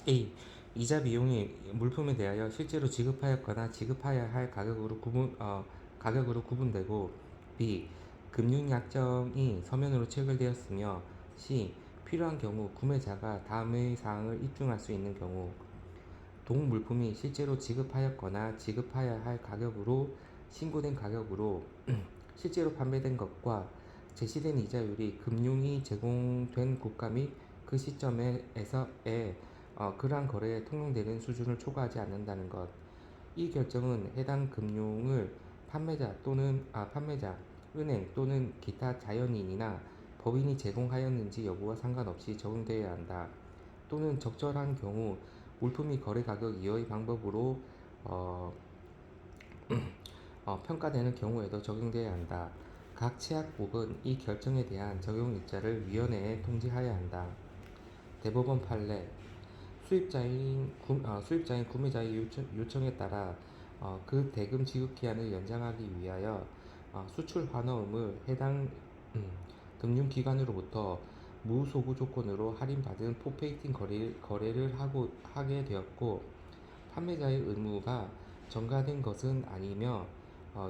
A. 이자 비용이 물품에 대하여 실제로 지급하였거나 지급하여야 할 가격으로 구분되고 B. 금융약정이 서면으로 체결되었으며 C. 필요한 경우 구매자가 다음의 사항을 입증할 수 있는 경우 동 물품이 실제로 지급하였거나 지급하여야 할 가격으로 신고된 가격으로 실제로 판매된 것과 제시된 이자율이 금융이 제공된 국가 및 그 시점에서의 그러한 거래에 통용되는 수준을 초과하지 않는다는 것. 이 결정은 해당 금융을 판매자, 은행 또는 기타 자연인이나 법인이 제공하였는지 여부와 상관없이 적용되어야 한다. 또는 적절한 경우 물품이 거래 가격 이하의 방법으로 어, 평가되는 경우에도 적용되어야 한다. 각 che약국은 이 결정에 대한 적용 일자를 위원회에 통지하여야 한다. 대법원 판례 수입자인 구매자의 요청에 따라 그 대금 지급 기한을 연장하기 위하여 수출 환원음을 해당 금융기관으로부터 무소구 조건으로 할인받은 포페이팅 거래를 하게 되었고 판매자의 의무가 전가된 것은 아니며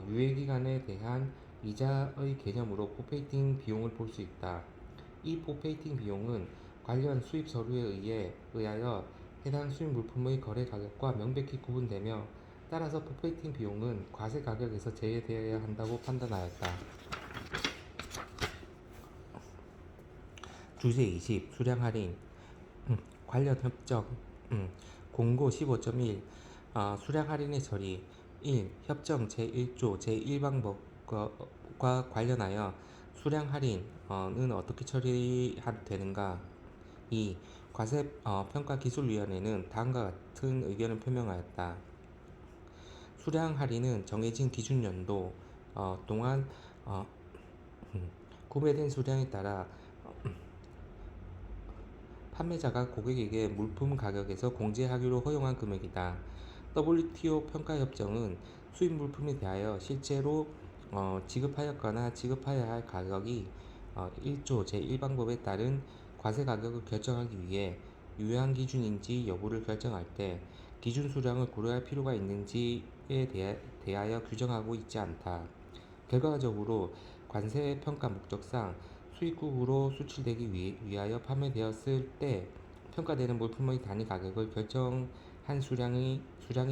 유예기간에 대한 이자의 개념으로 포페이팅 비용을 볼 수 있다. 이 포페이팅 비용은 관련 수입 서류에 의하여 해당 수입 물품의 거래 가격과 명백히 구분되며 따라서 포페이팅 비용은 과세 가격에서 제외되어야 한다고 판단하였다. 주제 20 수량 할인 관련 협정 공고 15.1 수량 할인의 처리 1. 협정 제1조 제1방법과 관련하여 수량 할인은 어떻게 처리되는가? 2. 과세 평가 기술위원회는 다음과 같은 의견을 표명하였다. 수량 할인은 정해진 기준 연도 동안 구매된 수량에 따라 판매자가 고객에게 물품 가격에서 공제하기로 허용한 금액이다. WTO 평가협정은 수입 물품에 대하여 실제로 지급하였거나 지급하여야 할 가격이 1조 제1방법에 따른 과세 가격을 결정하기 위해 유효한 기준인지 여부를 결정할 때 기준 수량을 고려할 필요가 있는지에 대하여 규정하고 있지 않다. 결과적으로 관세 평가 목적상 수입국으로 수출되기 위하여 판매되었을 때 평가되는 물품의 단위 가격을 결정한 수량이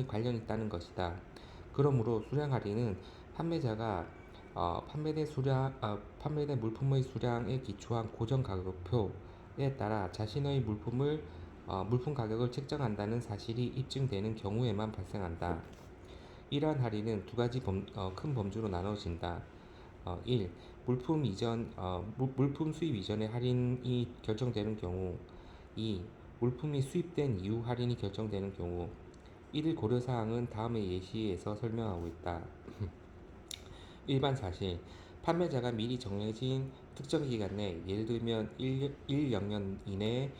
관련 있다는 것이다. 그러므로 수량 할인은 판매자가 판매된 물품의 수량에 기초한 고정 가격표에 따라 자신의 물품 가격을 책정한다는 사실이 입증되는 경우에만 발생한다. 이러한 할인은 두 가지 큰 범주로 나눠진다. 1. 물품 수입 이전에 할인이 결정되는 경우 2. 물품이 수입된 이후 할인이 결정되는 경우 이들 고려사항은 다음의 예시에서 설명하고 있다. 일반 사실 판매자가 미리 정해진 특정 기간 내 예를 들면 1~0년 이내에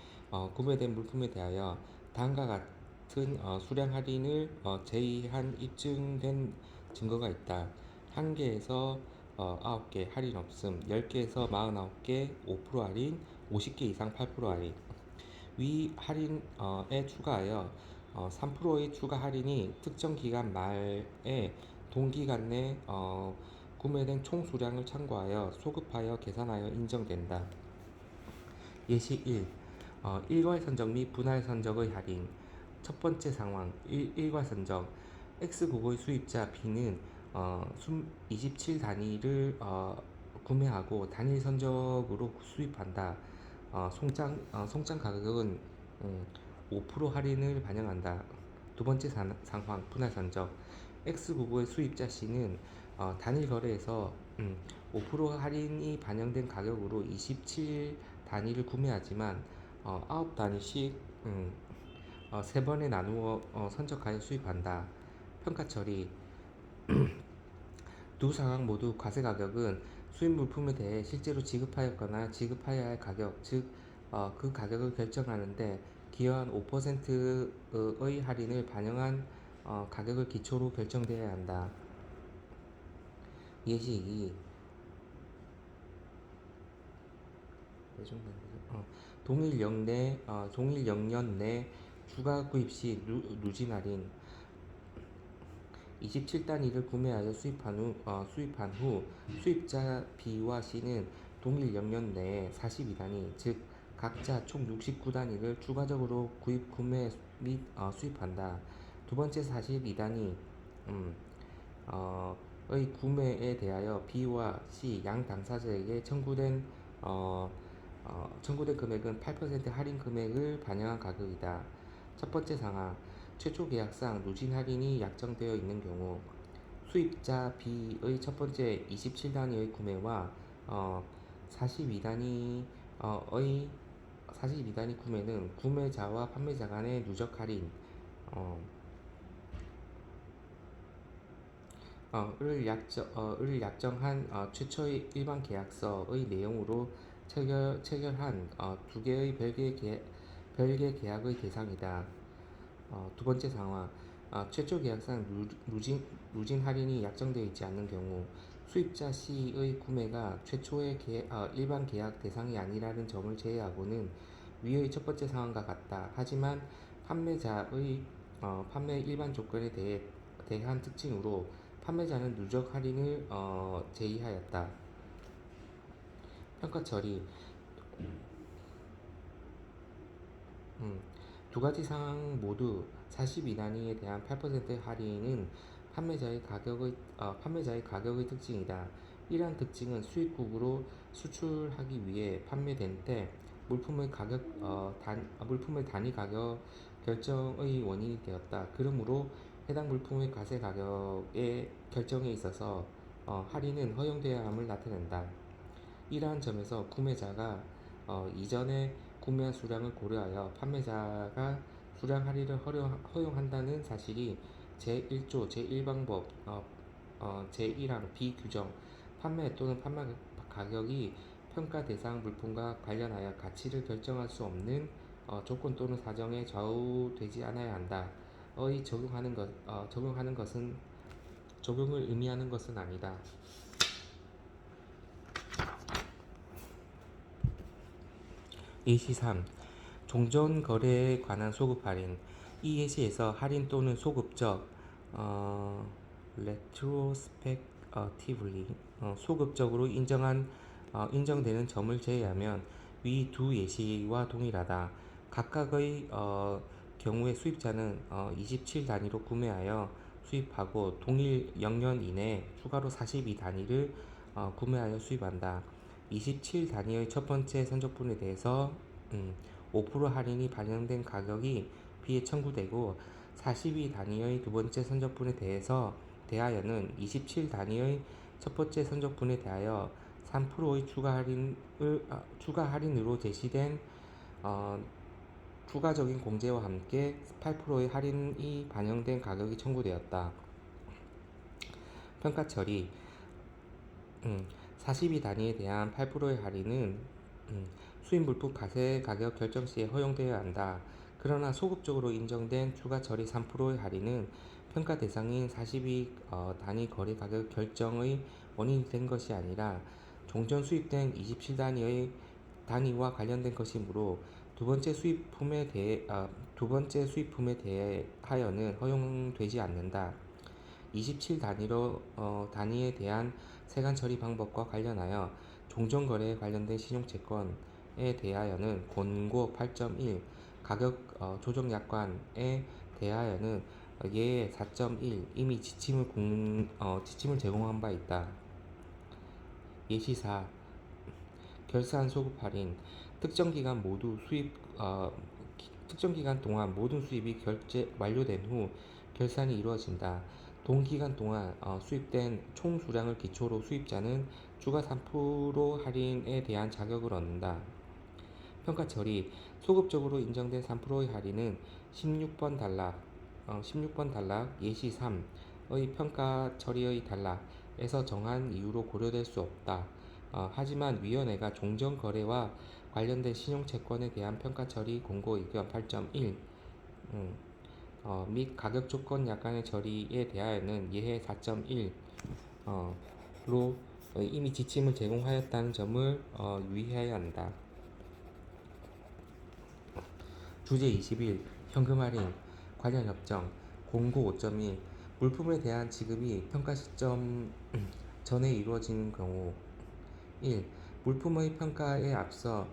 구매된 물품에 대하여 다음과 같은 수량 할인을 제의한 입증된 증거가 있다. 1개에서 9개 할인 없음, 10개에서 49개 5% 할인, 50개 이상 8% 할인. 위 할인에 추가하여 3%의 추가 할인이 특정 기간 말에 동기간 내 구매된 총 수량을 참고하여 소급하여 계산하여 인정된다. 예시 1. 일괄 선적 및 분할 선적의 할인. 첫 번째 상황 일괄 선적 X국의 수입자 B는 27 단위를 구매하고 단일 선적으로 수입한다. 송장 가격은 5% 할인을 반영한다. 두 번째 상황 분할 선적 X국의 수입자 C는 단일 거래에서 5% 할인이 반영된 가격으로 27 단위를 구매하지만 9단위씩 3번에 나누어 선적하여 수입한다. 평가 처리 두 상황 모두 과세 가격은 수입 물품에 대해 실제로 지급하였거나 지급하여야 할 가격, 즉 그 가격을 결정하는데 기여한 5%의 할인을 반영한 가격을 기초로 결정되어야 한다. 예시 2. 동일 영년 내 추가 구입 시 누진 할인 27단위를 구매하여 수입한 후 수입자 B와 C는 동일 영년 내에 42단위, 즉 각자 총 69단위를 추가적으로 구매 및 수입한다. 두 번째 42단위 의 구매에 대하여 B와 C 양 당사자에게 청구된 금액은 8% 할인 금액을 반영한 가격이다. 첫 번째 상황, 최초 계약상 누진 할인이 약정되어 있는 경우 수입자 B의 첫 번째 27단위의 구매와 42단위의 42단위 구매는 구매자와 판매자 간의 누적 할인 을 약정한 최초의 일반 계약서의 내용으로 체결한 두 개의 별개 계약의 대상이다. 두 번째 상황, 최초 계약상 누진 할인이 약정되어 있지 않는 경우 수입자 C의 구매가 최초의 일반 계약 대상이 아니라는 점을 제외하고는 위의 첫 번째 상황과 같다. 하지만 판매자의 판매 일반 조건에 대한 특징으로 판매자는 누적 할인을 제의하였다. 평가 처리 두 가지 상황 모두 42단위에 대한 8% 할인은 판매자의 가격의 특징이다. 이러한 특징은 수입국으로 수출하기 위해 판매된 때 물품의 단위 가격 결정의 원인이 되었다. 그러므로 해당 물품의 과세 가격의 결정에 있어서 할인은 허용되어야 함을 나타낸다. 이러한 점에서 구매자가 이전에 구매한 수량을 고려하여 판매자가 수량 할인을 허용한다는 사실이 제1조 제1방법 제1항 비규정 판매 또는 판매 가격이 평가 대상 물품과 관련하여 가치를 결정할 수 없는 조건 또는 사정에 좌우되지 않아야 한다. 적용을 의미하는 것은 아니다. 예시 3. 종전 거래에 관한 소급 할인. 이 예시에서 할인 또는 소급적 retrospectively 소급적으로 인정되는 점을 제외하면 위 두 예시와 동일하다. 각각의 경우에 수입자는 27단위로 구매하여 수입하고 동일 영년 이내에 추가로 42단위를 구매하여 수입한다. 27단위의 첫 번째 선적분에 대해서 5% 할인이 반영된 가격이 B에 청구되고 42단위의 두 번째 선적분에 대하여는 27단위의 첫 번째 선적분에 대하여 3%의 추가 할인으로 제시된 추가적인 공제와 함께 8%의 할인이 반영된 가격이 청구되었다. 평가 처리 42단위에 대한 8%의 할인은 수입 물품 과세 가격 결정 시에 허용되어야 한다. 그러나 소급적으로 인정된 추가 처리 3%의 할인은 평가 대상인 42단위 거래 가격 결정의 원인이 된 것이 아니라 종전 수입된 27단위의 단위와 관련된 것이므로 두 번째 수입품에 대하여는 허용되지 않는다. 27단위에 대한 세관 처리 방법과 관련하여 종전거래에 관련된 신용채권에 대하여는 권고 8.1 가격 조정 약관에 대하여는 예외 4.1 이미 지침을 제공한 바 있다. 예시 4. 결산 소급 할인 특정 기간 동안 모든 수입이 완료된 후 결산이 이루어진다. 동기간 동안 수입된 총 수량을 기초로 수입자는 추가 3% 할인에 대한 자격을 얻는다. 평가 처리 소급적으로 인정된 3%의 할인은 16번 단락 예시 3의 평가 처리의 단락에서 정한 이유로 고려될 수 없다. 하지만 위원회가 종전 거래와 관련된 신용채권에 대한 평가 처리 공고 의견 8.1 및 가격 조건 약관의 처리에 대하여는 예외 4.1로 이미 지침을 제공하였다는 점을 유의해야 한다. 주제 21. 현금 할인, 관련 협정, 공고 5.1 물품에 대한 지급이 평가 시점 전에 이루어지는 경우 1. 물품의 평가에 앞서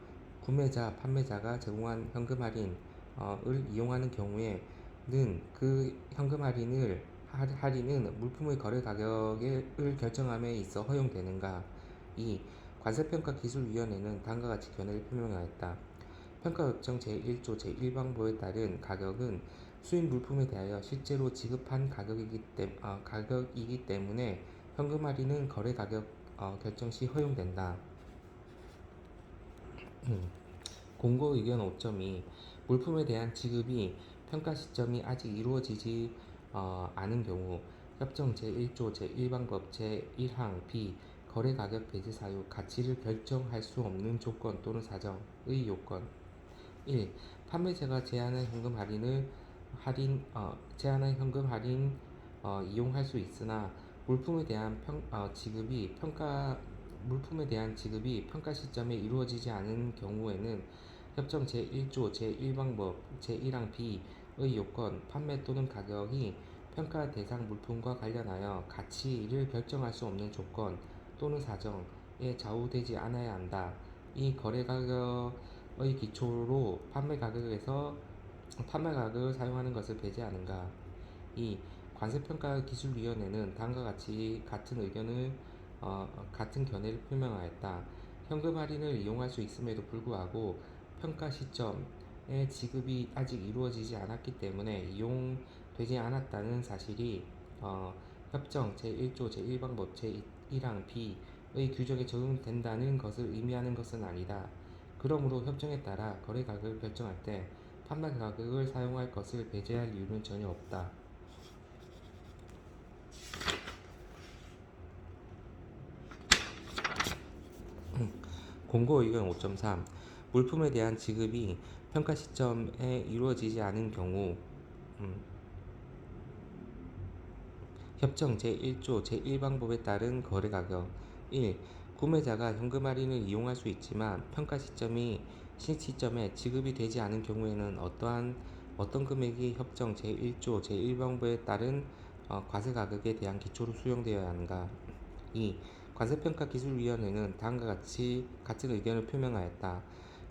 구매자, 판매자가 제공한 현금 할인을 이용하는 경우에는 그 현금 할인은 물품의 거래 가격을 결정함에 있어 허용되는가? 2. 관세평가기술위원회는 다음과 같이 견해를 표명하였다. 평가협정 제1조 제1방법에 따른 가격은 수입 물품에 대하여 실제로 지급한 가격이기 때문에 현금 할인은 거래 가격 결정 시 허용된다. 공고 의견 5.2 물품에 대한 지급이 평가 시점이 아직 이루어지지 않은 경우 협정 제1조 제1방법 제1항 B 거래 가격 배제 사유 가치를 결정할 수 없는 조건 또는 사정의 요건 1. 판매자가 제한한 현금 할인 이용할 수 있으나 물품에 대한 지급이 평가 시점에 이루어지지 않은 경우에는 협정 제1조 제1방법 제1항 B의 요건 판매 또는 가격이 평가 대상 물품과 관련하여 가치를 결정할 수 없는 조건 또는 사정에 좌우되지 않아야 한다. 이 거래 가격의 기초로 판매 가격을 사용하는 것을 배제하는가? 2. 관세평가기술위원회는 다음과 같이 같은 견해를 표명하였다. 현금 할인을 이용할 수 있음에도 불구하고 평가 시점에 지급이 아직 이루어지지 않았기 때문에 이용되지 않았다는 사실이 협정 제1조 제1방법 제1항 B의 규정에 적용된다는 것을 의미하는 것은 아니다. 그러므로 협정에 따라 거래 가격을 결정할 때 판매 가격을 사용할 것을 배제할 이유는 전혀 없다. 공고 의견 5.3 물품에 대한 지급이 평가 시점에 이루어지지 않은 경우 협정 제1조 제1방법에 따른 거래 가격 1. 구매자가 현금 할인을 이용할 수 있지만 평가 시점에 지급이 되지 않은 경우에는 어떤 금액이 협정 제1조 제1방법에 따른 과세 가격에 대한 기초로 수용되어야 하는가? 2. 관세평가기술위원회는 다음과 같은 의견을 표명하였다.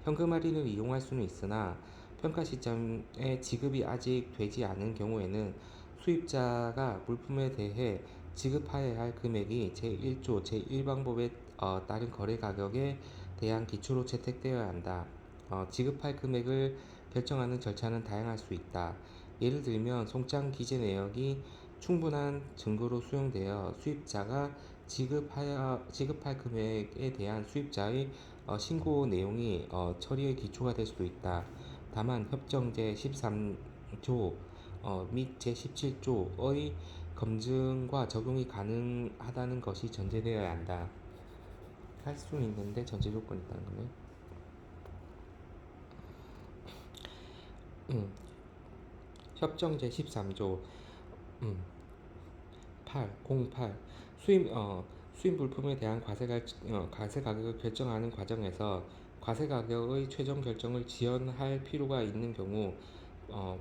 현금 할인을 이용할 수는 있으나 평가 시점에 지급이 아직 되지 않은 경우에는 수입자가 물품에 대해 지급해야 할 금액이 제1조 제1방법에 따른 거래 가격에 대한 기초로 채택되어야 한다. 지급할 금액을 결정하는 절차는 다양할 수 있다. 예를 들면 송장 기재 내역이 충분한 증거로 수용되어 수입자가 지급할 금액에 대한 수입자의 신고 내용이 처리의 기초가 될 수도 있다. 다만 협정 제13조 및 제17조의 검증과 적용이 가능하다는 것이 전제되어야 한다. 할 수 있는데 전제 조건이 있다는 거네. 협정 제13조 08 수입 물품에 대한 과세 가격을 결정하는 과정에서 과세 가격의 최종 결정을 지연할 필요가 있는 경우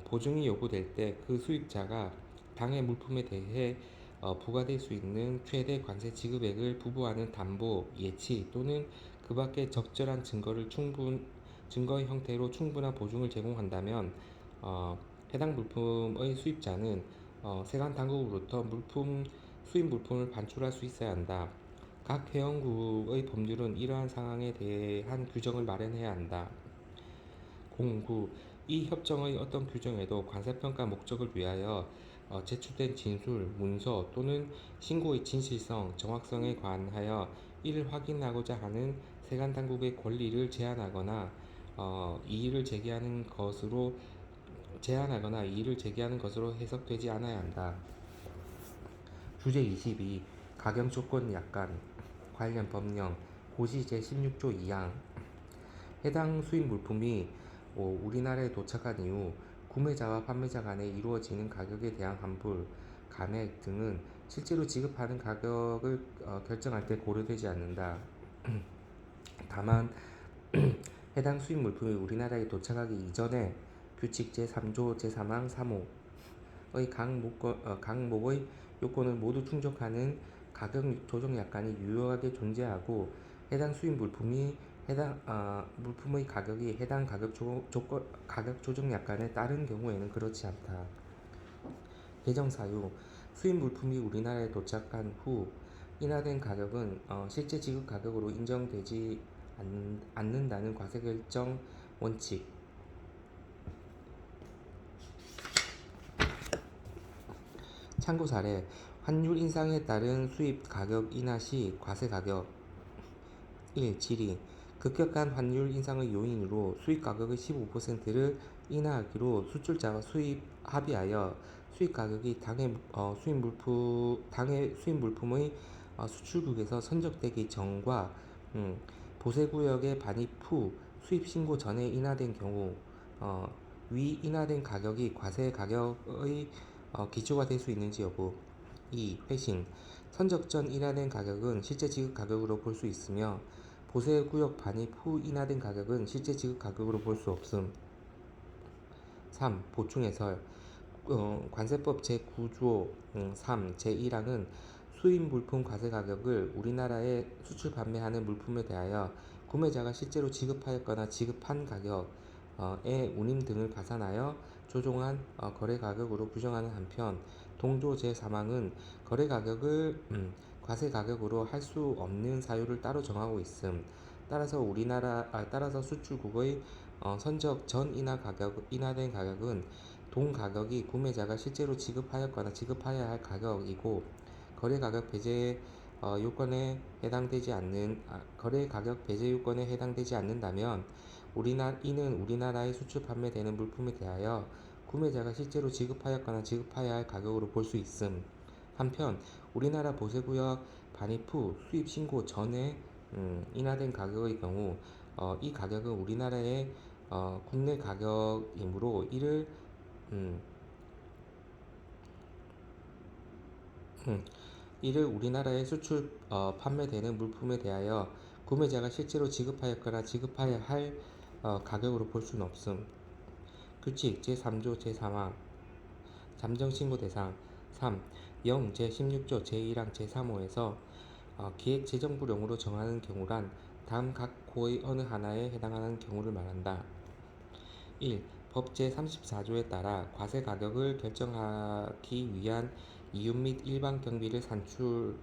보증이 요구될 때 그 수입자가 당해 물품에 대해 부과될 수 있는 최대 관세 지급액을 부부하는 담보, 예치 또는 그 밖의 적절한 증거의 형태로 충분한 보증을 제공한다면 해당 물품의 수입자는 세관 당국으로부터 수입 물품을 반출할 수 있어야 한다. 각 회원국의 법률은 이러한 상황에 대한 규정을 마련해야 한다. 09. 이 협정의 어떤 규정에도 관세평가 목적을 위하여 제출된 진술, 문서 또는 신고의 진실성, 정확성에 관하여 이를 확인하고자 하는 세관 당국의 권리를 제한하거나 이의를 제기하는 것으로 해석되지 않아야 한다. 주제 22. 가경 조건 약관 관련 법령 고시 제16조 2항 해당 수입 물품이 우리나라에 도착한 이후 구매자와 판매자 간에 이루어지는 가격에 대한 환불, 감액 등은 실제로 지급하는 가격을 결정할 때 고려되지 않는다. 다만 해당 수입 물품이 우리나라에 도착하기 이전에 규칙 제3조 제3항 3호의 각 목의 요건을 모두 충족하는 가격 조정 약관이 유효하게 존재하고 해당 수입 물품이 물품의 가격이 해당 가격 조정 약관에 따른 경우에는 그렇지 않다. 개정 사유 수입 물품이 우리나라에 도착한 후 인하된 가격은 실제 지급 가격으로 인정되지 않는다는 과세 결정 원칙. 참고 사례 환율 인상에 따른 수입 가격 인하 시 과세 가격 1. 질의 급격한 환율 인상의 요인으로 수입 가격의 15%를 인하하기로 수출자와 수입 합의하여 수입 가격이 당해 수입 물품의 수출국에서 선적되기 전과 보세구역에 반입 후 수입 신고 전에 인하된 경우 위 인하된 가격이 과세 가격의 기초가 될 수 있는지 여부. 2. 회신 선적 전 인하된 가격은 실제 지급 가격으로 볼 수 있으며 보세구역 반입 후 인하된 가격은 실제 지급 가격으로 볼 수 없음. 3. 보충 해설 관세법 제9조 3 제1항은 수입 물품 과세 가격을 우리나라에 수출 판매하는 물품에 대하여 구매자가 실제로 지급하였거나 지급한 가격에 운임 등을 가산하여 조정한 거래 가격으로 규정하는 한편 동조 제3항은 거래 가격을 과세 가격으로 할 수 없는 사유를 따로 정하고 있음. 따라서 수출국의 선적 전 인하된 가격은 동 가격이 구매자가 실제로 지급하였거나 지급하여야 할 가격이고 거래 가격 배제 요건에 해당되지 않는다면 이는 우리나라에 수출 판매되는 물품에 대하여 구매자가 실제로 지급하였거나 지급하여야 할 가격으로 볼 수 있음. 한편 우리나라 보세구역 반입 후 수입 신고 전에 인하된 가격의 경우 이 가격은 우리나라의 국내 가격이므로 이를 우리나라에 수출 판매되는 물품에 대하여 구매자가 실제로 지급하였거나 지급하여야 할 가격으로 볼 수는 없음. 규칙 제3조 제3항 잠정신고 대상 3. 0 제16조 제1항 제3호에서 기획재정부령으로 정하는 경우란 다음 각 호의 어느 하나에 해당하는 경우를 말한다. 1. 법 제34조에 따라 과세 가격을 결정하기 위한 이윤 및 일반 경비 사출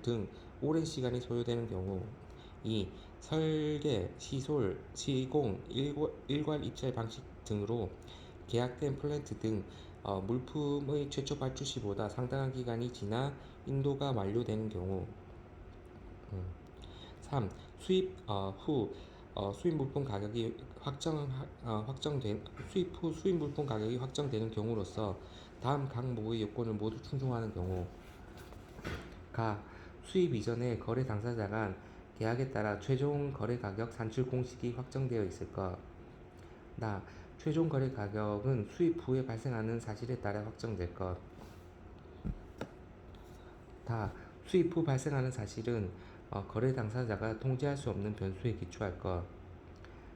등 오랜 시간이 소요되는 경우. 2. 설계, 시공, 일괄 입찰 방식 등으로 계약된 플랜트 등 물품의 최초 발주 시보다 상당한 기간이 지나 인도가 완료되는 경우. 3. 수입 후 수입 물품 가격이 확정되는 경우로서 다음 각목의 요건을 모두 충족하는 경우. 가. 수입 이전에 거래 당사자 간 계약에 따라 최종 거래 가격 산출 공식이 확정되어 있을 것. 나. 최종 거래 가격은 수입 후에 발생하는 사실에 따라 확정될 것. 다. 수입 후 발생하는 사실은 거래 당사자가 통제할 수 없는 변수에 기초할 것.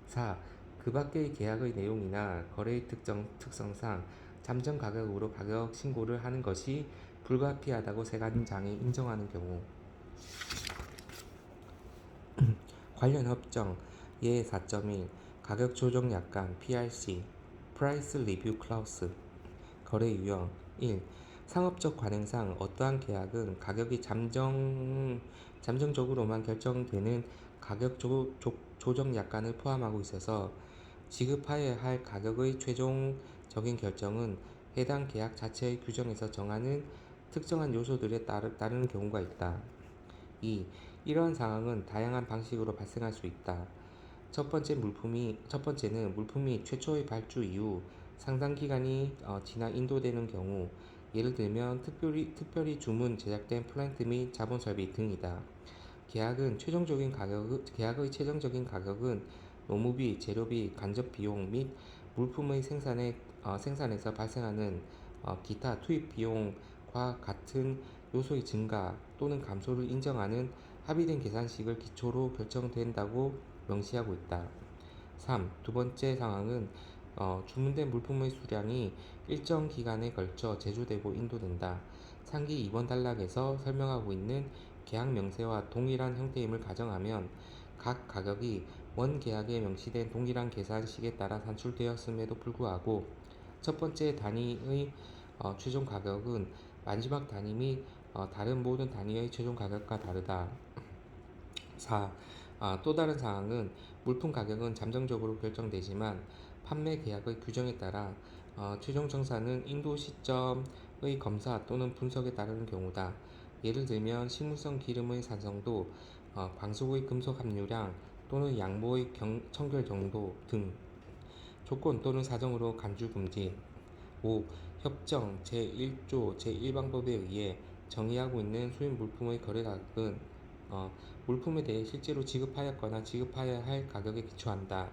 4. 그 밖의 계약의 내용이나 거래의 특성상 잠정 가격으로 가격 신고를 하는 것이 불가피하다고 세관장이 인정하는 경우. 관련 협정 예 4.1 가격 조정 약관 PRC Price Review Clause 거래 유형 1. 상업적 관행상 어떠한 계약은 가격이 잠정적으로만 결정되는 가격 조정 약관을 포함하고 있어서 지급하여야 할 가격의 최종적인 결정은 해당 계약 자체의 규정에서 정하는 특정한 요소들에 따르는 경우가 있다. 2. 이러한 상황은 다양한 방식으로 발생할 수 있다. 첫 번째는 물품이 최초의 발주 이후 상당 기간이 지나 인도되는 경우, 예를 들면 특별히 주문 제작된 플랜트 및 자본 설비 등이다. 계약의 최종적인 가격은 노무비, 재료비, 간접 비용 및 물품의 생산에서 발생하는 기타 투입 비용과 같은 요소의 증가 또는 감소를 인정하는 합의된 계산식을 기초로 결정된다고 명시하고 있다. 3. 두 번째 상황은 주문된 물품의 수량이 일정 기간에 걸쳐 제조되고 인도된다. 상기 2번 단락에서 설명하고 있는 계약 명세와 동일한 형태임을 가정하면 각 가격이 원 계약에 명시된 동일한 계산식에 따라 산출되었음에도 불구하고 첫 번째 단위의 최종 가격은 마지막 단위 및 다른 모든 단위의 최종 가격과 다르다. 4. 또 다른 사항은 물품 가격은 잠정적으로 결정되지만 판매 계약의 규정에 따라 최종 정산은 인도 시점의 검사 또는 분석에 따르는 경우다. 예를 들면 식물성 기름의 산성도, 광속의 금속 함유량 또는 양모의 청결 정도 등 조건 또는 사정으로 간주 금지. 5. 협정 제1조 제1방법에 의해 정의하고 있는 수입 물품의 거래가격은 물품에 대해 실제로 지급하였거나 지급하여야 할 가격에 기초한다.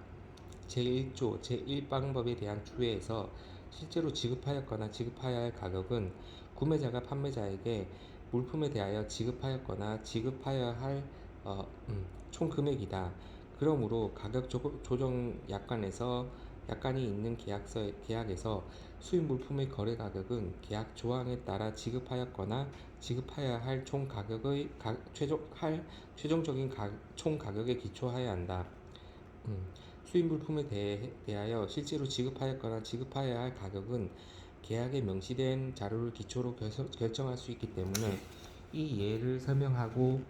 제1조 제1방법에 대한 추회에서 실제로 지급하였거나 지급하여야 할 가격은 구매자가 판매자에게 물품에 대하여 지급하였거나 지급하여야 할 총 금액이다. 그러므로 가격 조정 약관이 있는 계약에서 수입 물품의 거래 가격은 계약 조항에 따라 지급하였거나 지급하여야 할 총 가격의 최종적인 총 가격에 기초하여야 한다. 수입 물품에 대하여 실제로 지급하였거나 지급하여야 할 가격은 계약에 명시된 자료를 기초로 결정할 수 있기 때문에 이 예를 설명하고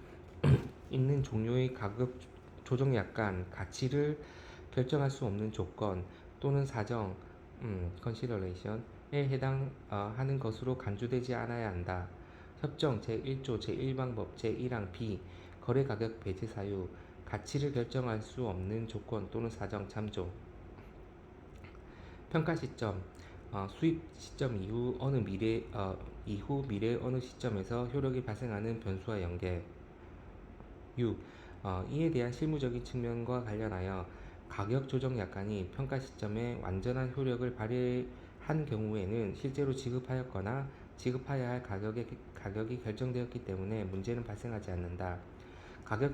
있는 종류의 가격 조정 약관 가치를 결정할 수 없는 조건 또는 사정 consideration에 해당하는 것으로 간주되지 않아야 한다. 협정 제1조 제1방법 제1항 B 거래 가격 배제 사유 가치를 결정할 수 없는 조건 또는 사정 참조. 평가 시점 수입 시점 이후 미래 어느 시점에서 효력이 발생하는 변수와 연계. 6. 이에 대한 실무적인 측면과 관련하여 가격 조정 약관이 평가 시점에 완전한 효력을 발휘한 경우에는 실제로 지급하였거나 지급하여야 할 가격이 결정되었기 때문에 문제는 발생하지 않는다. 가격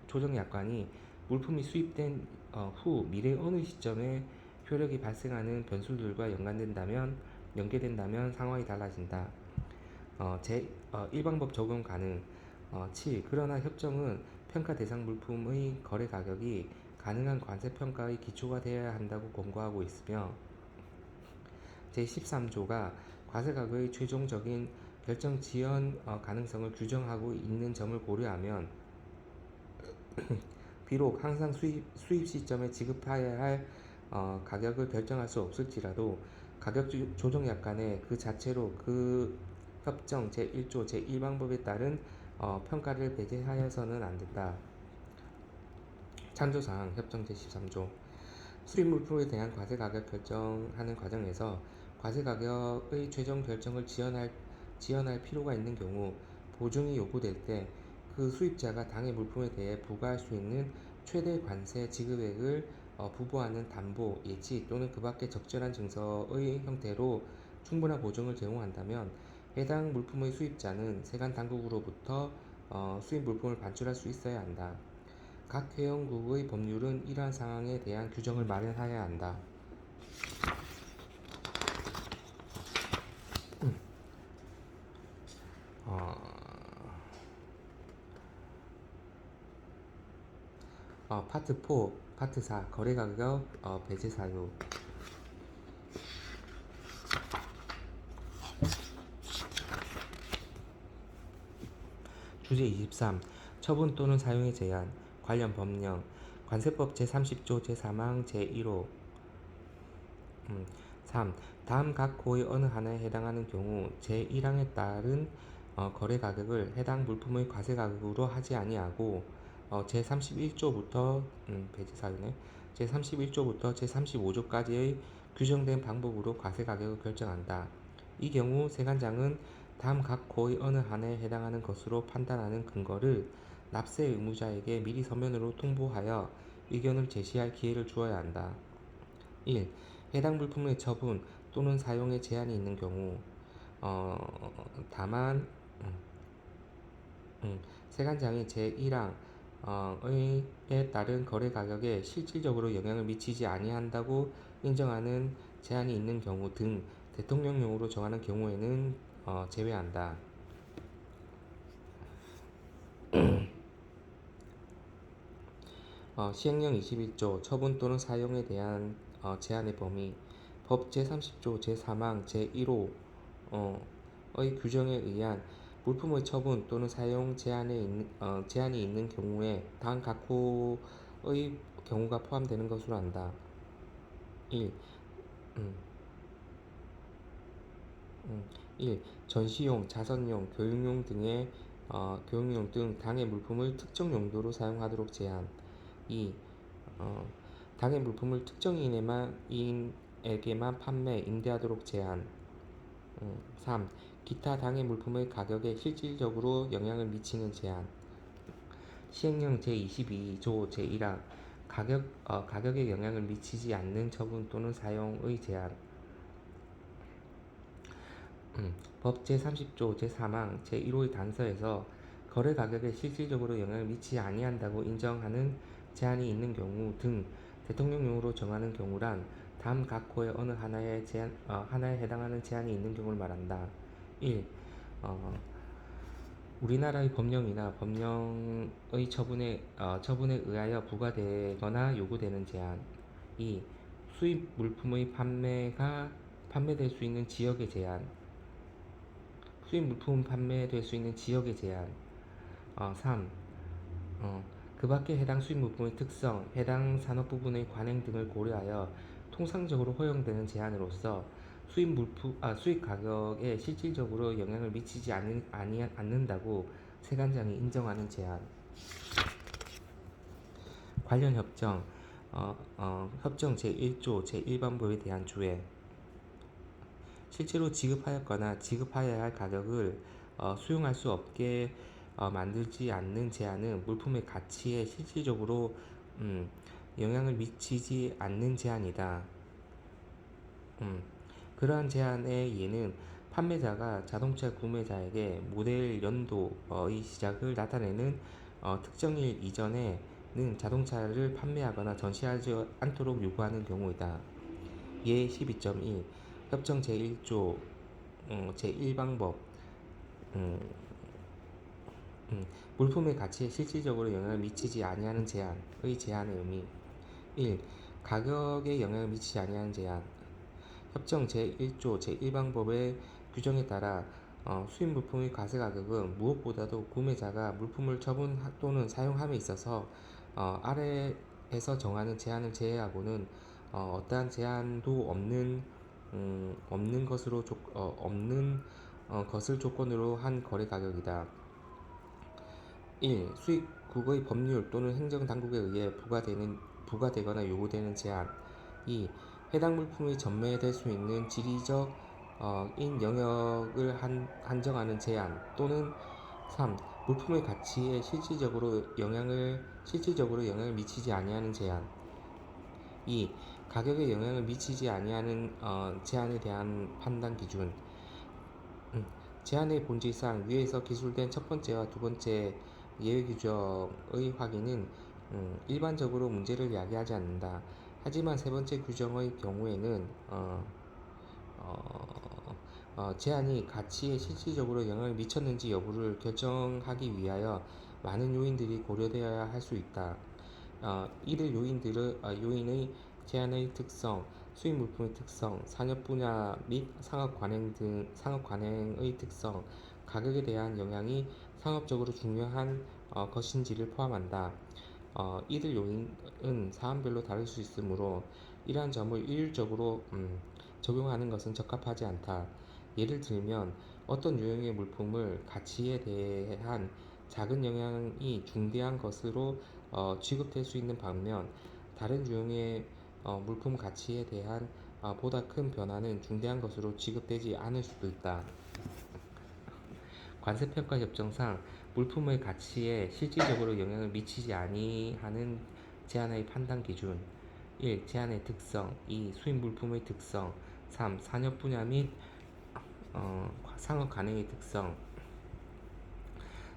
조정 약관이 물품이 수입된 후 미래 어느 시점에 효력이 발생하는 변수들과 연계된다면 상황이 달라진다. 일방법 적용 가능. 7. 그러나 협정은 평가 대상 물품의 거래 가격이 가능한 관세 평가의 기초가 되어야 한다고 권고하고 있으며 제13조가 과세 가격의 최종적인 결정 지연 가능성을 규정하고 있는 점을 고려하면 비록 항상 수입 시점에 지급해야 할 가격을 결정할 수 없을지라도 가격 조정 약관에 그 자체로 그 협정 제1조 제1방법에 따른 평가를 배제하여서는 안 된다. 참조사항 협정 제13조 수입 물품에 대한 과세 가격 결정하는 과정에서 과세 가격의 최종 결정을 지연할 필요가 있는 경우 보증이 요구될 때 그 수입자가 당해 물품에 대해 부과할 수 있는 최대 관세 지급액을 부과하는 담보, 예치 또는 그 밖의 적절한 증서의 형태로 충분한 보증을 제공한다면 해당 물품의 수입자는 세관 당국으로부터 수입 물품을 반출할 수 있어야 한다. 각 회원국의 법률은 이러한 상황에 대한 규정을 마련하여야 한다. 파트 4, 파트 4 거래 가격 배제 사유. 주제 23 처분 또는 사용의 제한 관련 법령 관세법 제30조 제3항 제1호 3. 다음 각 호의 어느 하나에 해당하는 경우 제1항에 따른 거래 가격을 해당 물품의 과세 가격으로 하지 아니하고 제31조부터 배제 사유네. 제31조부터 제35조까지의 규정된 방법으로 과세 가격을 결정한다. 이 경우 세관장은 다음 각 호의 어느 하나에 해당하는 것으로 판단하는 근거를 납세 의무자에게 미리 서면으로 통보하여 의견을 제시할 기회를 주어야 한다. 1. 해당 물품의 처분 또는 사용에 제한이 있는 경우 다만 세관장이 제1항 에 따른 거래 가격에 실질적으로 영향을 미치지 아니한다고 인정하는 제한이 있는 경우 등 대통령령으로 정하는 경우에는 제외한다. 시행령 21조 처분 또는 사용에 대한 제한의 범위 법 제30조 제3항 제1호 의 규정에 의한 물품의 처분 또는 사용 제한이 있는 경우에 다음 각호의 경우가 포함되는 것으로 한다. 1. 음, 1. 전시용, 자선용, 교육용 등 당해 물품을 특정 용도로 사용하도록 제한. 2. 어, 당해 물품을 특정인에게만 판매, 임대하도록 제한. 3. 기타 당해 물품의 가격에 실질적으로 영향을 미치는 제한. 시행령 제22조 제1항 가격에 영향을 미치지 않는 처분 또는 사용의 제한. 법 제30조 제3항 제1호의 단서에서 거래 가격에 실질적으로 영향을 미치지 아니한다고 인정하는 제한이 있는 경우 등 대통령령으로 정하는 경우란 다음 각 호의 어느 하나에 해당하는 제한이 있는 경우를 말한다. 1. 우리나라의 법령이나 법령의 처분에 의하여 부과되거나 요구되는 제한. 2. 수입 물품의 판매될 수 있는 지역의 제한. 수입 물품 판매될 수 있는 지역의 제한. 3. 그 밖에 해당 수입 물품의 특성, 해당 산업 부분의 관행 등을 고려하여 통상적으로 허용되는 제한으로서 수입 가격에 실질적으로 영향을 미치지 않는다고 세관장이 인정하는 제한. 관련 협정 제1조 제1번부에 대한 주의. 실제로 지급하였거나 지급하여야 할 가격을 수용할 수 없게 만들지 않는 제한은 물품의 가치에 실질적으로 영향을 미치지 않는 제한이다. 그러한 제한의 예는 판매자가 자동차 구매자에게 모델 연도의 시작을 나타내는 특정일 이전에는 자동차를 판매하거나 전시하지 않도록 요구하는 경우이다. 예 12.1 협정 제1조 제1방법 물품의 가치에 실질적으로 영향을 미치지 아니하는 제한의 의미. 1. 가격에 영향을 미치지 아니하는 제한. 협정 제1조 제1방법의 규정에 따라 수입 물품의 과세 가격은 무엇보다도 구매자가 물품을 처분 또는 사용함에 있어서 아래에서 정하는 제한을 제외하고는 어떠한 제한도 없는 것을 조건으로 한 거래 가격이다. 1. 수입국의 법률 또는 행정당국에 의해 부과되거나 요구되는 제한. 2. 해당 물품이 전매될 수 있는 지리적 인 영역을 한정하는 제한 또는 3. 물품의 가치에 실질적으로 영향을 미치지 아니하는 제한. 2. 가격에 영향을 미치지 아니하는 제한에 대한 판단 기준. 제한의 본질상 위에서 기술된 첫 번째와 두 번째 예외 규정의 확인은 일반적으로 문제를 야기하지 않는다. 하지만 세 번째 규정의 경우에는 제한이 가치에 실질적으로 영향을 미쳤는지 여부를 결정하기 위하여 많은 요인들이 고려되어야 할 수 있다. 이들 요인의 제한의 특성, 수입 물품의 특성, 산업 분야 및 상업 관행의 특성, 가격에 대한 영향이 상업적으로 중요한 것인지를 포함한다. 이들 요인은 사안별로 다를 수 있으므로 이러한 점을 일률적으로 적용하는 것은 적합하지 않다. 예를 들면 어떤 유형의 물품을 가치에 대한 작은 영향이 중대한 것으로 취급될 수 있는 반면 다른 유형의 물품 가치에 대한 보다 큰 변화는 중대한 것으로 취급되지 않을 수도 있다. 관세평가 협정상 물품의 가치에 실질적으로 영향을 미치지 아니하는 제한의 판단 기준 1. 제한의 특성 2. 수입 물품의 특성 3. 산업 분야 및 상업 관행의 특성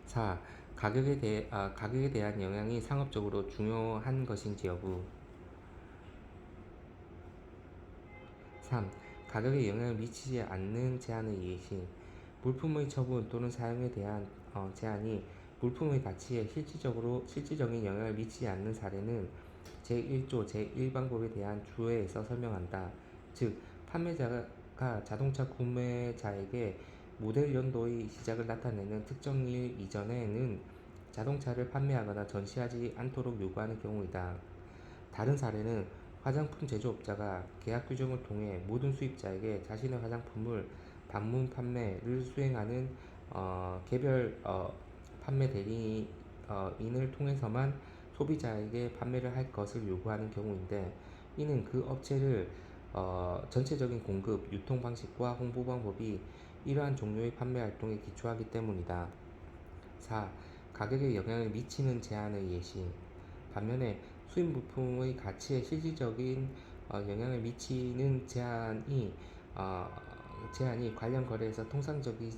4. 가격에 대한 영향이 상업적으로 중요한 것인지 여부. 3. 가격에 영향을 미치지 않는 제한의 예시. 물품의 처분 또는 사용에 대한 제한이 물품의 가치에 실질적인 영향을 미치지 않는 사례는 제1조 제1방법에 대한 주어에서 설명한다. 즉, 판매자가 자동차 구매자에게 모델 연도의 시작을 나타내는 특정 일 이전에는 자동차를 판매하거나 전시하지 않도록 요구하는 경우이다. 다른 사례는 화장품 제조업자가 계약 규정을 통해 모든 수입자에게 자신의 화장품을 방문 판매를 수행하는 개별 판매 대리인을 통해서만 소비자에게 판매를 할 것을 요구하는 경우인데, 이는 그 업체를 전체적인 공급, 유통 방식과 홍보 방법이 이러한 종류의 판매 활동에 기초하기 때문이다. 4. 가격에 영향을 미치는 제한의 예시. 반면에 수입 물품의 가치에 실질적인 영향을 미치는 어, 제한이 관련 거래에서 통상적이지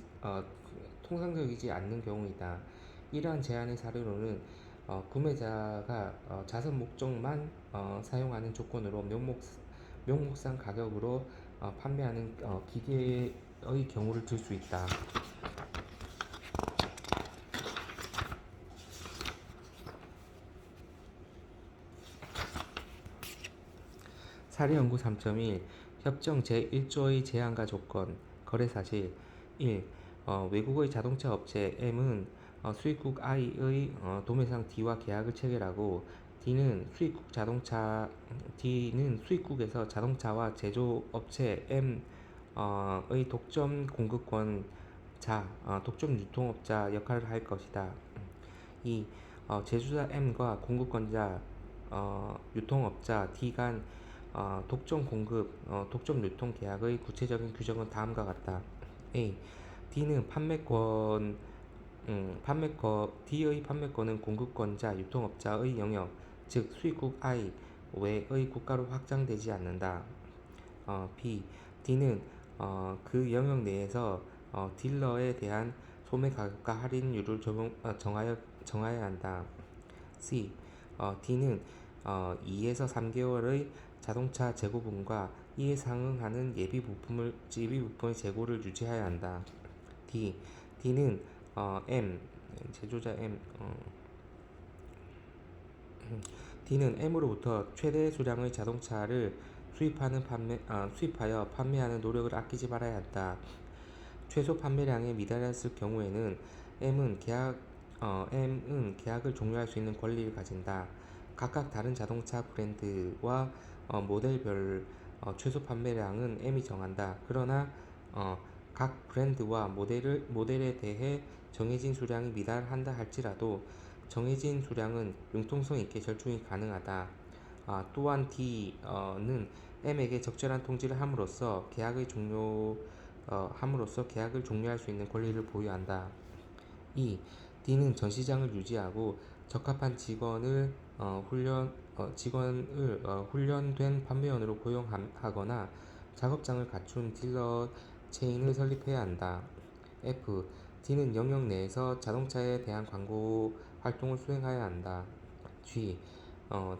않는 경우이다. 이러한 제한의 사례로는 구매자가 자선 목적만 사용하는 조건으로 명목상 가격으로 판매하는 기계의 경우를 들 수 있다. 사례 연구 3.1 협정 제1조의 제한과 조건 거래 사실 1. 외국의 자동차 업체 M은 수입국 I의 도매상 D와 계약을 체결하고 D는 수입국에서 자동차와 제조업체 M의 독점 공급권자, 독점 유통업자 역할을 할 것이다. 2. 제조자 M과 공급권자 유통업자 D 간 독점 유통 계약의 구체적인 규정은 다음과 같다. A. D는 D의 판매권은 공급권자 유통업자의 영역, 즉 수입국 I 외의 국가로 확장되지 않는다. B. D는 그 영역 내에서 딜러에 대한 소매 가격과 할인율을 정하여야 한다. C. D는 2에서 3개월의 자동차 재고분과 이에 상응하는 예비 부품의 재고를 유지해야 한다. D. D는 제조자 D는 M으로부터 최대 수량의 자동차를 수입하여 판매하는 노력을 아끼지 말아야 한다. 최소 판매량에 미달했을 경우에는 M은 계약을 종료할 수 있는 권리를 가진다. 각각 다른 자동차 브랜드와 모델별 최소 판매량은 M이 정한다. 그러나 각 브랜드와 모델에 대해 정해진 수량이 미달한다 할지라도 정해진 수량은 융통성 있게 절충이 가능하다. 또한 D는 M에게 적절한 통지를 함으로써 계약을 종료할 수 있는 권리를 보유한다. 2. D는 전 시장을 유지하고 적합한 훈련된 판매원으로 고용하거나 작업장을 갖춘 딜러 체인을 설립해야 한다. F. D는 영역 내에서 자동차에 대한 광고 활동을 수행해야 한다. G.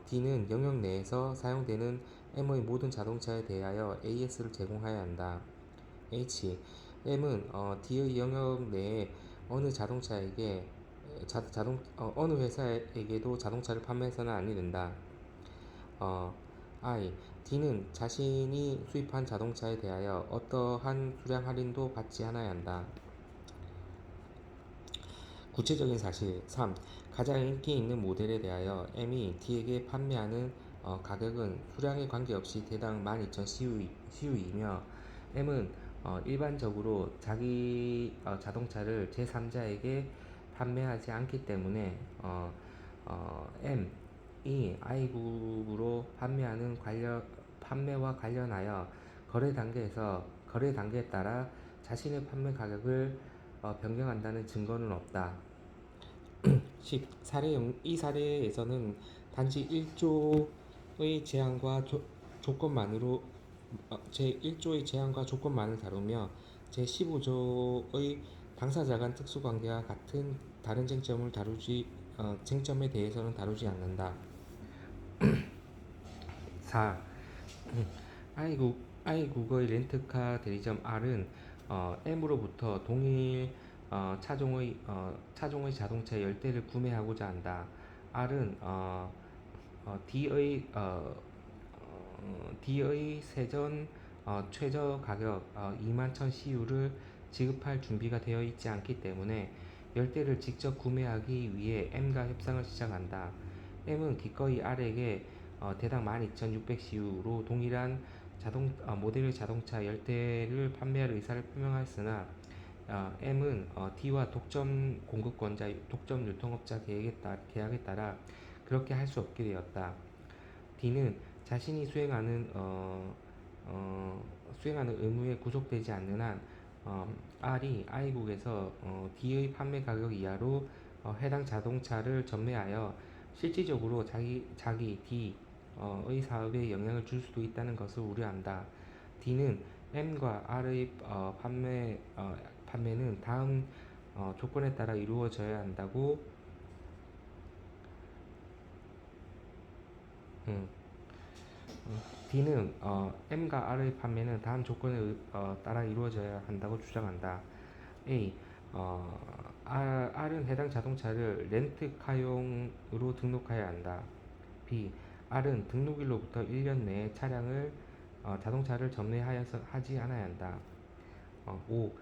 D는 영역 내에서 사용되는 M의 모든 자동차에 대하여 AS를 제공해야 한다. H. M은 D의 영역 내에 어느 회사에게도 자동차를 판매해서는 아니 된다. I. D는 자신이 수입한 자동차에 대하여 어떠한 수량 할인도 받지 않아야 한다. 구체적인 사실 3. 가장 인기 있는 모델에 대하여 M이 D에게 판매하는 가격은 수량에 관계없이 대당 12,000 CU이며 M은 일반적으로 자기 자동차를 제3자에게 판매하지 않기 때문에 M이 I국으로 판매와 관련하여 거래 단계에 따라 자신의 판매 가격을 변경한다는 증거는 없다. 10. 이 사례에서는 단지 1조의 제한과 제1조의 제한과 조건만을 다루며 제15조의 당사자 간 특수관계와 같은 다른 쟁점에 대해서는 다루지 않는다. 4. i국의 렌트카 대리점 R은 M으로부터 동일 차종의 자동차 10대를 구매하고자 한다. R은 D의 세전 최저 가격 21,000 CU를 지급할 준비가 되어 있지 않기 때문에 10대를 직접 구매하기 위해 M과 협상을 시작한다. M은 기꺼이 R에게 대당 12,600 CU로 동일한 모델의 자동차 10대를 판매할 의사를 표명하였으나 M은 D와 독점 공급권자, 독점 유통업자 계약에 따라 그렇게 할 수 없게 되었다. D는 자신이 수행하는 의무에 구속되지 않는 한 R이 I국에서 D의 판매 가격 이하로 해당 자동차를 전매하여 실질적으로 자기 D의 사업에 영향을 줄 수도 있다는 것을 우려한다. D는 M과 R의 판매는 다음 조건에 따라 이루어져야 한다고 음, D는 M과 R의 판매는 다음 조건에 따라 이루어져야 한다고 주장한다. A. R은 해당 자동차를 렌트카용으로 등록해야 한다. B. R은 등록일로부터 1년 내에 자동차를 하지 않아야 한다. 5.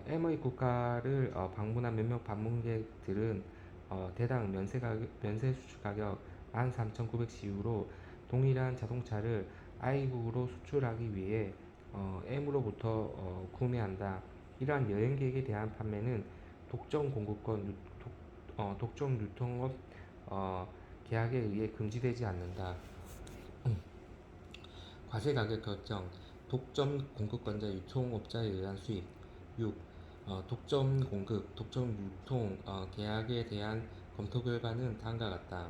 M의 국가를 방문한 몇몇 방문객들은 대당 면세 수출 가격 13,900 CU로 동일한 자동차를 I국으로 수출하기 위해 M으로부터 구매한다. 이러한 여행객에 대한 판매는 독점 유통업 계약에 의해 금지되지 않는다. 과세 가격 결정, 독점 공급권자 유통업자에 의한 수입. 6. 독점 유통 계약에 대한 검토 결과는 다음과 같다.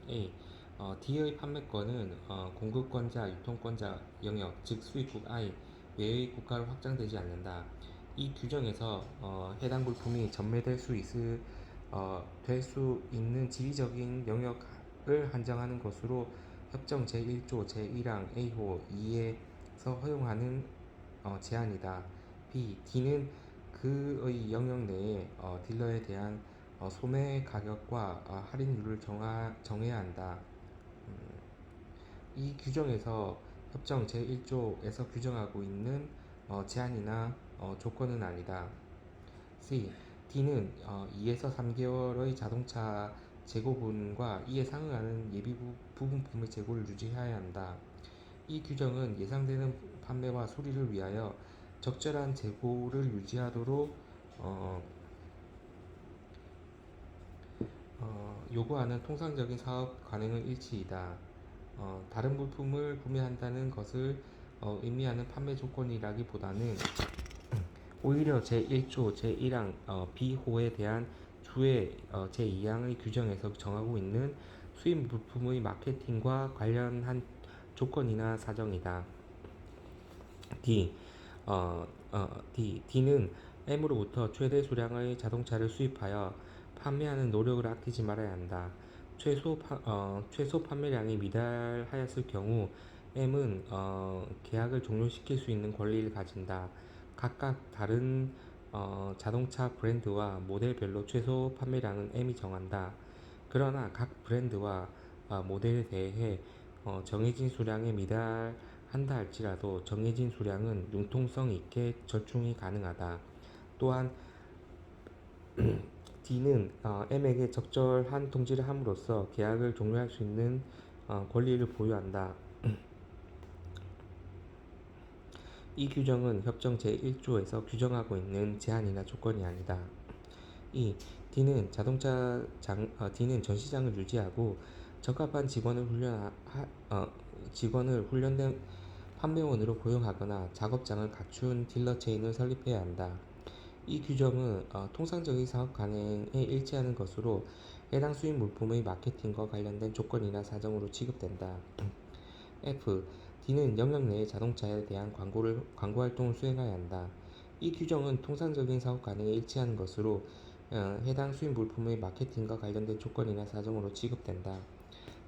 A. D의 판매권은 공급권자, 유통권자 영역, 즉 수입국 I 외의 국가로 확장되지 않는다. 이 규정에서 해당 물품이 전매될 수 될 수 있는 지리적인 영역을 한정하는 것으로 협정 제1조 제1항 A호 2에서 허용하는 제한이다. B. D는 그의 영역 내에 딜러에 대한 소매 가격과 할인율을 정해야 한다. 이 규정에서 협정 제1조에서 규정하고 있는 제한이나 조건은 아니다. C. D는 2에서 3개월의 자동차 재고분과 이에 상응하는 예비 부분품의 재고를 유지해야 한다. 이 규정은 예상되는 판매와 수리를 위하여 적절한 재고를 유지하도록 요구하는 통상적인 사업 관행의 일치이다. 다른 물품을 구매한다는 것을 의미하는 판매 조건이라기보다는 오히려 제1조 제1항 B호에 대한 주의 제2항의 규정에서 정하고 있는 수입 물품의 마케팅과 관련한 조건이나 사정이다. D는 M으로부터 최대 수량의 자동차를 수입하여 판매하는 노력을 아끼지 말아야 한다. 최소 판매량이 미달하였을 경우 M은 계약을 종료시킬 수 있는 권리를 가진다. 각각 다른 자동차 브랜드와 모델별로 최소 판매량은 M이 정한다. 그러나 각 브랜드와 모델에 대해 정해진 수량에 미달한다 할지라도 정해진 수량은 융통성 있게 절충이 가능하다. 또한 D는 M에게 적절한 통지를 함으로써 계약을 종료할 수 있는 권리를 보유한다. 이 규정은 협정 제1조에서 규정하고 있는 제한이나 조건이 아니다. 2. D는 전시장을 유지하고 적합한 직원을 훈련된 판매원으로 고용하거나 작업장을 갖춘 딜러 체인을 설립해야 한다. 이 규정은 통상적인 사업 관행에 일치하는 것으로 해당 수입 물품의 마케팅과 관련된 조건이나 사정으로 취급된다. F. D는 영역 내의 자동차에 대한 광고 활동을 수행해야 한다. 이 규정은 통상적인 사업 관행에 일치하는 것으로 해당 수입 물품의 마케팅과 관련된 조건이나 사정으로 지급된다.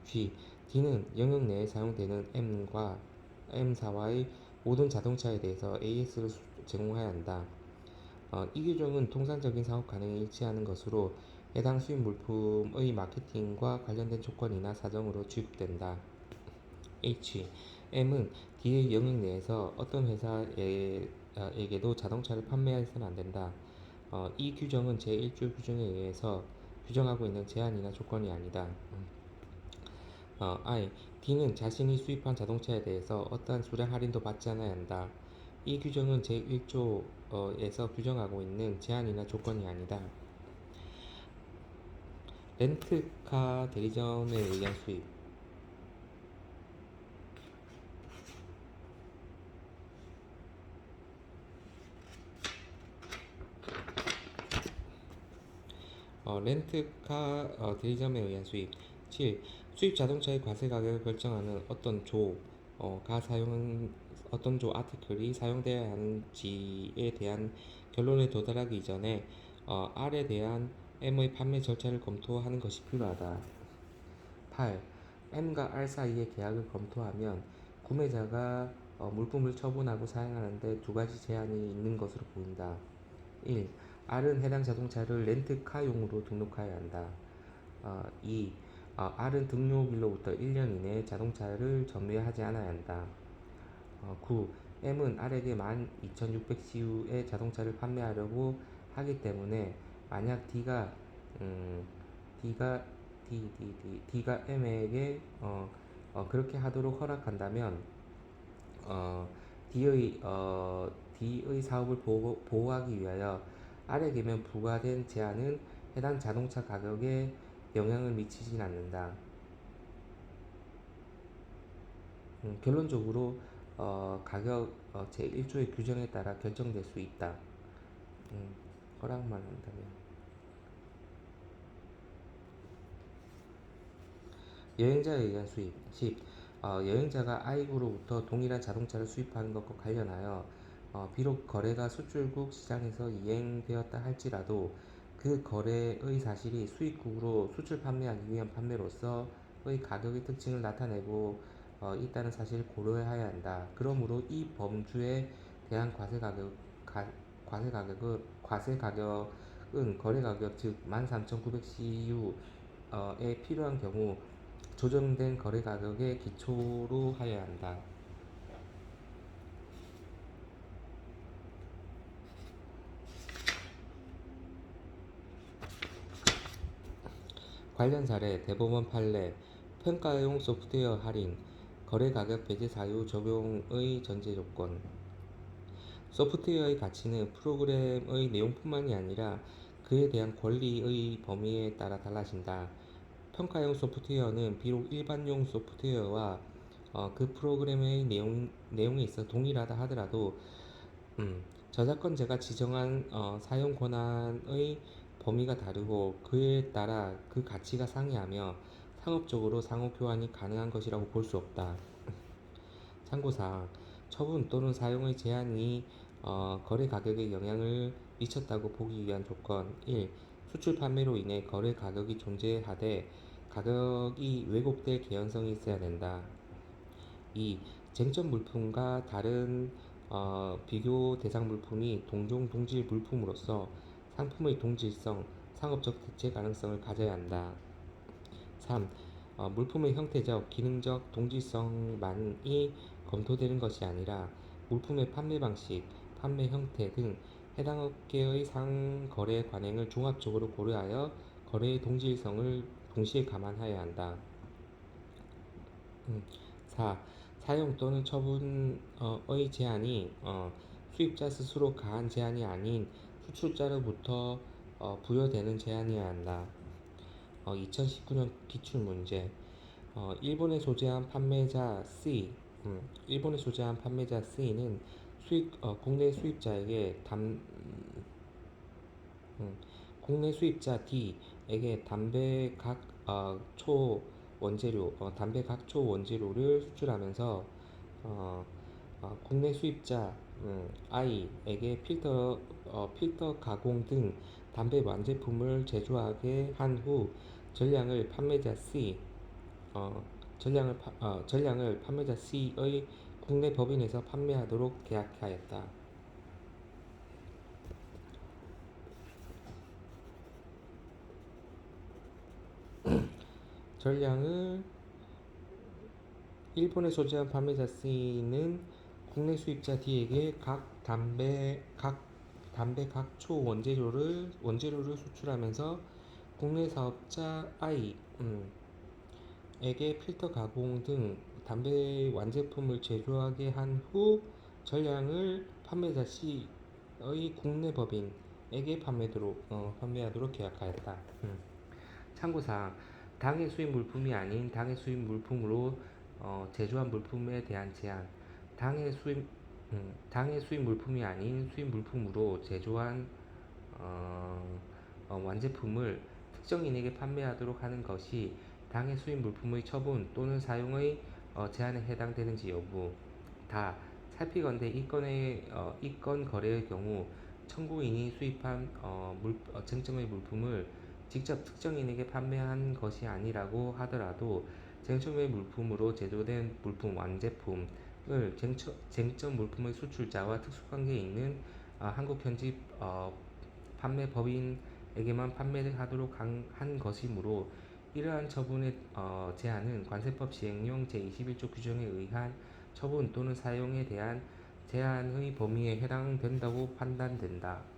G. D는 영역 내에 사용되는 M사와의 모든 자동차에 대해서 AS를 제공해야 한다. 이 규정은 통상적인 사업 가능에 일치하는 것으로 해당 수입 물품의 마케팅과 관련된 조건이나 사정으로 지급된다. H. M은 D의 영역 내에서 어떤 회사에게도 자동차를 판매해서는 안 된다. 이 규정은 제1조 규정에 의해서 규정하고 있는 제한이나 조건이 아니다. I. D는 자신이 수입한 자동차에 대해서 어떠한 수량 할인도 받지 않아야 한다. 이 규정은 제1조에서 규정하고 있는 제한이나 조건이 아니다. 렌트카 대리점에 의한 수입. 렌트카 대리점에 의한 수입. 7. 수입 자동차의 과세 가격을 결정하는 어떤 조 아티클이 사용되어야 하는지에 대한 결론에 도달하기 이전에 R에 대한 M의 판매 절차를 검토하는 것이 필요하다. 8. M과 R 사이의 계약을 검토하면 구매자가 물품을 처분하고 사용하는 데 두 가지 제한이 있는 것으로 보인다. 1. R은 해당 자동차를 렌트카용으로 등록해야 한다. 2. R은 등록일로부터 1년 이내에 자동차를 전매하지 않아야 한다. 9. M은 R에게 12,600CU의 자동차를 판매하려고 하기 때문에 만약 D가 D가 M에게 그렇게 하도록 허락한다면 어, D의 사업을 보호하기 위하여 R에게만 부과된 제한은 해당 자동차 가격에 영향을 미치진 않는다. 결론적으로 가격 제1조의 규정에 따라 결정될 수 있다. 허락만 한다면. 여행자에 의한 수입. 10. 여행자가 I국으로부터 동일한 자동차를 수입하는 것과 관련하여 비록 거래가 수출국 시장에서 이행되었다 할지라도 그 거래의 사실이 수입국으로 수출 판매하기 위한 판매로서의 가격의 특징을 나타내고 있다는 사실을 고려해야 한다. 그러므로 이 범주에 대한 과세 가격은 거래 가격 즉 13,900CU에 필요한 경우 조정된 거래 가격의 기초로 하여야 한다. 관련 사례 대법원 판례 평가용 소프트웨어 할인 거래 가격 배제 사유 적용의 전제 조건 소프트웨어의 가치는 프로그램의 내용뿐만이 아니라 그에 대한 권리의 범위에 따라 달라진다. 평가용 소프트웨어는 비록 일반용 소프트웨어와 그 프로그램의 내용에 있어 동일하다 하더라도 저작권자가 지정한 사용 권한의 범위가 다르고 그에 따라 그 가치가 상이하며 상업적으로 상호 교환이 가능한 것이라고 볼 수 없다. 참고사항 처분 또는 사용의 제한이 거래 가격에 영향을 미쳤다고 보기 위한 조건 1. 수출 판매로 인해 거래 가격이 존재하되 가격이 왜곡될 개연성이 있어야 된다. 2. 쟁점 물품과 다른 비교 대상 물품이 동종 동질 물품으로서 상품의 동질성, 상업적 대체 가능성을 가져야 한다. 3. 물품의 형태적, 기능적 동질성만이 검토되는 것이 아니라 물품의 판매 방식, 판매 형태 등 해당 업계의 상거래 관행을 종합적으로 고려하여 거래의 동질성을 동시에 감안해야 한다. 4. 사용 또는 처분의 제한이 수입자 스스로 가한 제한이 아닌 수출자로부터 부여되는 제한이어야 한다. 2019년 기출문제 일본에 소재한 판매자 C 일본에 소재한 판매자 C는 국내 수입자에게 국내 수입자 D에게 담배 각 초 원재료를 수출하면서 어, 국내 수입자 I에게 필터 가공 등 담배 완제품을 제조하게 한 후 전량을 판매자 C 어, 전량을 판매자 C의 국내 법인에서 판매하도록 계약하였다. 전량을 일본에 소재한 판매자 C는 국내 수입자 D에게 각 담배 각초 원재료를 수출하면서 국내 사업자 I 에게 필터 가공 등 담배 완제품을 제조하게 한 후 전량을 판매자 C의 국내 법인에게 판매하도록 계약하였다. 참고사항 당해 수입 물품이 아닌 당해 수입 물품으로 제조한 물품에 대한 제한 당해 수입 당해 수입 물품이 아닌 수입 물품으로 제조한 어, 완제품을 특정인에게 판매하도록 하는 것이 당해 수입 물품의 처분 또는 사용의 제한에 해당되는지 여부 다 살피건대 이건 거래의 경우 청구인이 수입한 쟁점의 물품을 직접 특정인에게 판매한 것이 아니라고 하더라도 쟁점의 물품으로 제조된 물품 완제품을 쟁점 물품의 수출자와 특수관계에 있는 한국 현지 판매 법인에게만 판매하도록 한 것이므로 이러한 처분의 제한은 관세법 시행령 제21조 규정에 의한 처분 또는 사용에 대한 제한의 범위에 해당된다고 판단된다.